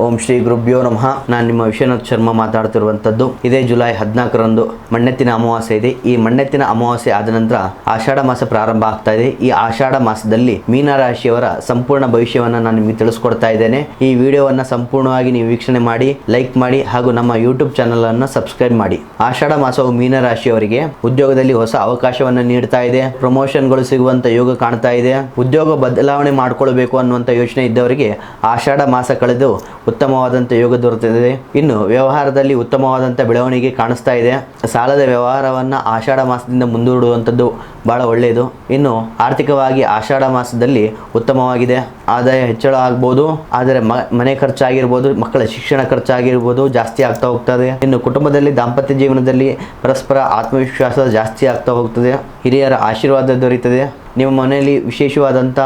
ಓಂ ಶ್ರೀ ಗುರುಭ್ಯೋ ನಮಃ. ನಾನು ನಿಮ್ಮ ವಿಶ್ವನಾಥ್ ಶರ್ಮಾ ಮಾತಾಡ್ತಿರುವಂಥದ್ದು. ಇದೇ ಜುಲೈ 14ರಂದು ಮಣ್ಣೆತ್ತಿನ ಅಮಾವಾಸ್ಯೆ ಇದೆ. ಈ ಮಣ್ಣೆತ್ತಿನ ಅಮಾವಾಸ್ಯೆ ಆದ ನಂತರ ಆಷಾಢ ಮಾಸ ಪ್ರಾರಂಭ ಆಗ್ತಾ ಇದೆ. ಈ ಆಷಾಢ ಮಾಸದಲ್ಲಿ ಮೀನರಾಶಿಯವರ ಸಂಪೂರ್ಣ ಭವಿಷ್ಯವನ್ನು ನಾನು ನಿಮಗೆ ತಿಳಿಸ್ಕೊಡ್ತಾ ಇದ್ದೇನೆ. ಈ ವಿಡಿಯೋವನ್ನು ಸಂಪೂರ್ಣವಾಗಿ ನೀವು ವೀಕ್ಷಣೆ ಮಾಡಿ, ಲೈಕ್ ಮಾಡಿ ಹಾಗೂ ನಮ್ಮ ಯೂಟ್ಯೂಬ್ ಚಾನಲ್ ಅನ್ನು ಸಬ್ಸ್ಕ್ರೈಬ್ ಮಾಡಿ. ಆಷಾಢ ಮಾಸವು ಮೀನರಾಶಿಯವರಿಗೆ ಉದ್ಯೋಗದಲ್ಲಿ ಹೊಸ ಅವಕಾಶವನ್ನು ನೀಡ್ತಾ ಇದೆ. ಪ್ರಮೋಷನ್ಗಳು ಸಿಗುವಂತ ಯೋಗ ಕಾಣ್ತಾ ಇದೆ. ಉದ್ಯೋಗ ಬದಲಾವಣೆ ಮಾಡಿಕೊಳ್ಳಬೇಕು ಅನ್ನುವಂಥ ಯೋಚನೆ ಇದ್ದವರಿಗೆ ಆಷಾಢ ಮಾಸ ಕಳೆದು ಉತ್ತಮವಾದಂಥ ಯೋಗ ದೊರೆತಿದೆ. ಇನ್ನು ವ್ಯವಹಾರದಲ್ಲಿ ಉತ್ತಮವಾದಂಥ ಬೆಳವಣಿಗೆ ಕಾಣಿಸ್ತಾ ಇದೆ. ಸಾಲದ ವ್ಯವಹಾರವನ್ನು ಆಷಾಢ ಮಾಸದಿಂದ ಮುಂದೂಡುವಂಥದ್ದು ಬಹಳ ಒಳ್ಳೆಯದು. ಇನ್ನು ಆರ್ಥಿಕವಾಗಿ ಆಷಾಢ ಮಾಸದಲ್ಲಿ ಉತ್ತಮವಾಗಿದೆ. ಆದಾಯ ಹೆಚ್ಚಳ ಆಗ್ಬೋದು, ಆದರೆ ಮನೆ ಖರ್ಚಾಗಿರ್ಬೋದು, ಮಕ್ಕಳ ಶಿಕ್ಷಣ ಖರ್ಚಾಗಿರ್ಬೋದು ಜಾಸ್ತಿ ಆಗ್ತಾ ಹೋಗ್ತದೆ. ಇನ್ನು ಕುಟುಂಬದಲ್ಲಿ ದಾಂಪತ್ಯ ಜೀವನದಲ್ಲಿ ಪರಸ್ಪರ ಆತ್ಮವಿಶ್ವಾಸ ಜಾಸ್ತಿ ಆಗ್ತಾ ಹೋಗ್ತದೆ. ಹಿರಿಯರ ಆಶೀರ್ವಾದ ದೊರೆಯುತ್ತದೆ. ನಿಮ್ಮ ಮನೆಯಲ್ಲಿ ವಿಶೇಷವಾದಂಥ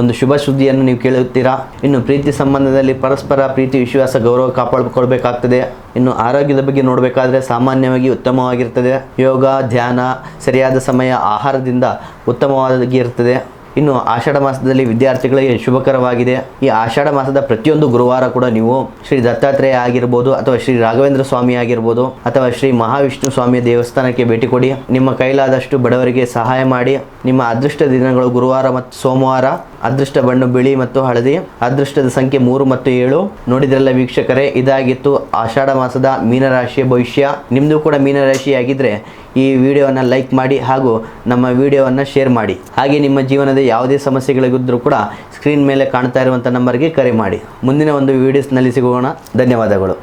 ಒಂದು ಶುಭ ಸುದ್ದಿಯನ್ನು ನೀವು ಕೇಳುತ್ತೀರಾ. ಇನ್ನು ಪ್ರೀತಿ ಸಂಬಂಧದಲ್ಲಿ ಪರಸ್ಪರ ಪ್ರೀತಿ, ವಿಶ್ವಾಸ, ಗೌರವ ಕಾಪಾಡಿಕೊಳ್ಬೇಕಾಗ್ತದೆ. ಇನ್ನು ಆರೋಗ್ಯದ ಬಗ್ಗೆ ನೋಡಬೇಕಾದ್ರೆ ಸಾಮಾನ್ಯವಾಗಿ ಉತ್ತಮವಾಗಿರ್ತದೆ. ಯೋಗ, ಧ್ಯಾನ, ಸರಿಯಾದ ಸಮಯ ಆಹಾರದಿಂದ ಉತ್ತಮವಾಗಿರ್ತದೆ. ಇನ್ನು ಆಷಾಢ ಮಾಸದಲ್ಲಿ ವಿದ್ಯಾರ್ಥಿಗಳಿಗೆ ಶುಭಕರವಾಗಿದೆ. ಈ ಆಷಾಢ ಮಾಸದ ಪ್ರತಿಯೊಂದು ಗುರುವಾರ ಕೂಡ ನೀವು ಶ್ರೀ ದತ್ತಾತ್ರೇಯ ಆಗಿರ್ಬೋದು, ಅಥವಾ ಶ್ರೀ ರಾಘವೇಂದ್ರ ಸ್ವಾಮಿ ಆಗಿರ್ಬೋದು, ಅಥವಾ ಶ್ರೀ ಮಹಾವಿಷ್ಣು ಸ್ವಾಮಿಯ ದೇವಸ್ಥಾನಕ್ಕೆ ಭೇಟಿ ಕೊಡಿ. ನಿಮ್ಮ ಕೈಲಾದಷ್ಟು ಬಡವರಿಗೆ ಸಹಾಯ ಮಾಡಿ. ನಿಮ್ಮ ಅದೃಷ್ಟ ದಿನಗಳು ಗುರುವಾರ ಮತ್ತು ಸೋಮವಾರ. ಅದೃಷ್ಟ ಬಣ್ಣ ಬಿಳಿ ಮತ್ತು ಹಳದಿ. ಅದೃಷ್ಟದ ಸಂಖ್ಯೆ 3 ಮತ್ತು 7. ನೋಡಿದ್ರಲ್ಲ ವೀಕ್ಷಕರೇ, ಇದಾಗಿತ್ತು ಆಷಾಢ ಮಾಸದ ಮೀನರಾಶಿಯ ಭವಿಷ್ಯ. ನಿಮ್ಮದು ಕೂಡ ಮೀನರಾಶಿ ಆಗಿದ್ದರೆ ಈ ವಿಡಿಯೋವನ್ನು ಲೈಕ್ ಮಾಡಿ ಹಾಗೂ ನಮ್ಮ ವಿಡಿಯೋವನ್ನು ಶೇರ್ ಮಾಡಿ. ಹಾಗೆ ನಿಮ್ಮ ಜೀವನದ ಯಾವುದೇ ಸಮಸ್ಯೆಗಳಿದ್ದರೂ ಕೂಡ ಸ್ಕ್ರೀನ್ ಮೇಲೆ ಕಾಣ್ತಾ ಇರುವಂಥ ನಂಬರ್ಗೆ ಕರೆ ಮಾಡಿ. ಮುಂದಿನ ಒಂದು ವಿಡಿಯೋಸ್ನಲ್ಲಿ ಸಿಗೋಣ. ಧನ್ಯವಾದಗಳು.